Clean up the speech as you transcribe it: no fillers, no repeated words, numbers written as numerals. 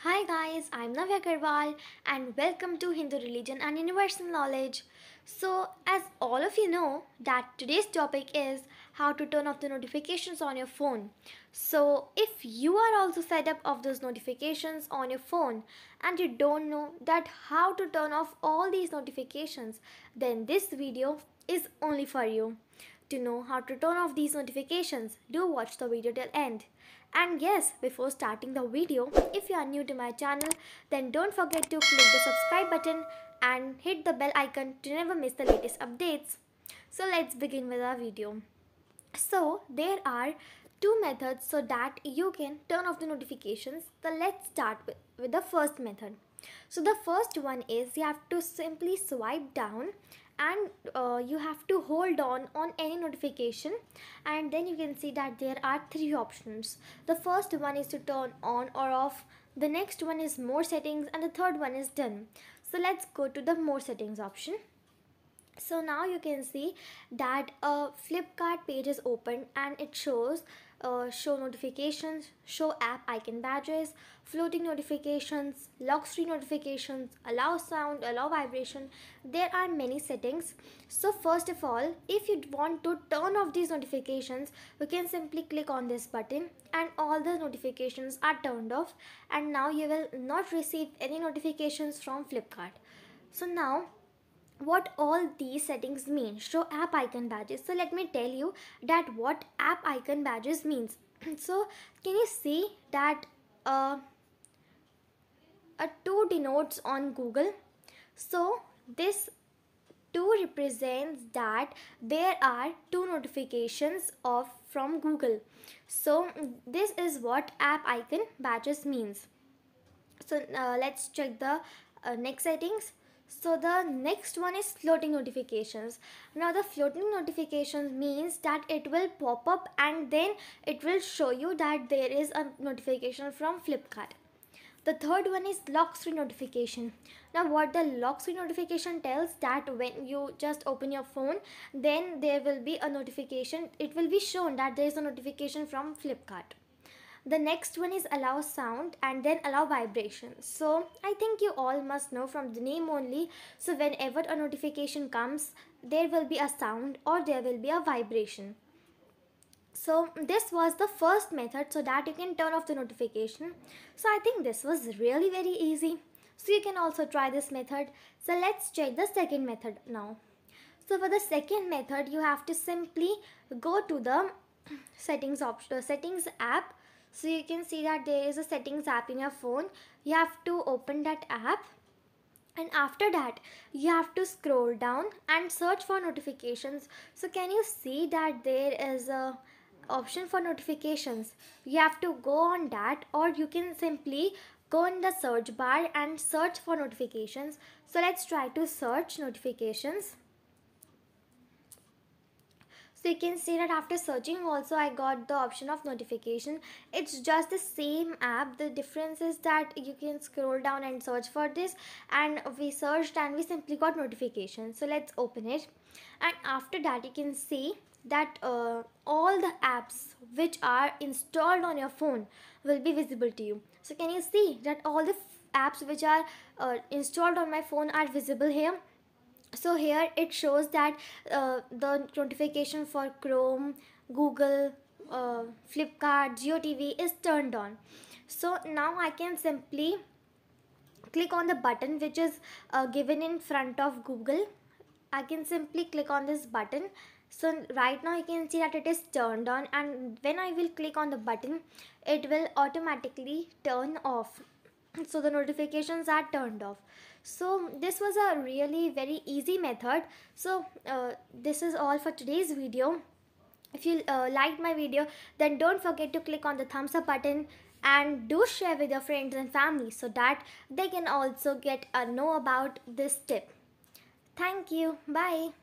Hi guys, I'm Navya Karwal and welcome to Hindu Religion and Universal Knowledge. So, as all of you know, that today's topic is how to turn off the notifications on your phone. So, if you are also set up of those notifications on your phone and you don't know that how to turn off all these notifications, then this video is only for you. To know how to turn off these notifications, do watch the video till end. And yes, before starting the video, if you are new to my channel, then don't forget to click the subscribe button and hit the bell icon to never miss the latest updates. So let's begin with our video. So there are two methods so that you can turn off the notifications. So let's start with the first method. So the first one is you have to simply swipe down and you have to hold on any notification, and then you can see that there are three options. The first one is to turn on or off, the next one is more settings, and the third one is done. So let's go to the more settings option. So now you can see that a Flipkart page is open and it shows show notifications, show app icon badges, floating notifications, lock screen notifications, allow sound, allow vibration. There are many settings. So first of all, if you want to turn off these notifications, you can simply click on this button and all the notifications are turned off, and now you will not receive any notifications from Flipkart. So now what all these settings mean. Show app icon badges. So let me tell you that what app icon badges means. So can you see that a 2 denotes on Google? So this 2 represents that there are 2 notifications of from Google. So this is what app icon badges means. So let's check the next settings. So the next one is floating notifications. Now the floating notifications means that it will pop up and then it will show you that there is a notification from Flipkart. The third one is lock screen notification. Now what the lock screen notification tells that when you just open your phone, then there will be a notification. It will be shown that there is a notification from Flipkart. The next one is allow sound and then allow vibration. So I think you all must know from the name only. So whenever a notification comes, there will be a sound or there will be a vibration. So this was the first method so that you can turn off the notification. So I think this was really very easy. So you can also try this method. So let's check the second method now. So for the second method, you have to simply go to the settings option, settings app. So you can see that there is a settings app in your phone. You have to open that app, and after that you have to scroll down and search for notifications. So can you see that there is a option for notifications? You have to go on that, or you can simply go in the search bar and search for notifications. So let's try to search notifications. So you can see that after searching also I got the option of notification. It's just the same app. The difference is that you can scroll down and search for this, and we searched and we simply got notification. So let's open it, and after that you can see that all the apps which are installed on your phone will be visible to you. So can you see that all the apps which are installed on my phone are visible here? So here it shows that the notification for Chrome, Google, Flipkart, JioTV is turned on. So now I can simply click on the button which is given in front of Google. I can simply click on this button. So right now you can see that it is turned on, and when I will click on the button, it will automatically turn off. So the notifications are turned off. So this was a really very easy method. So this is all for today's video. If you liked my video, then don't forget to click on the thumbs up button and do share with your friends and family so that they can also get a know about this tip. Thank you. Bye.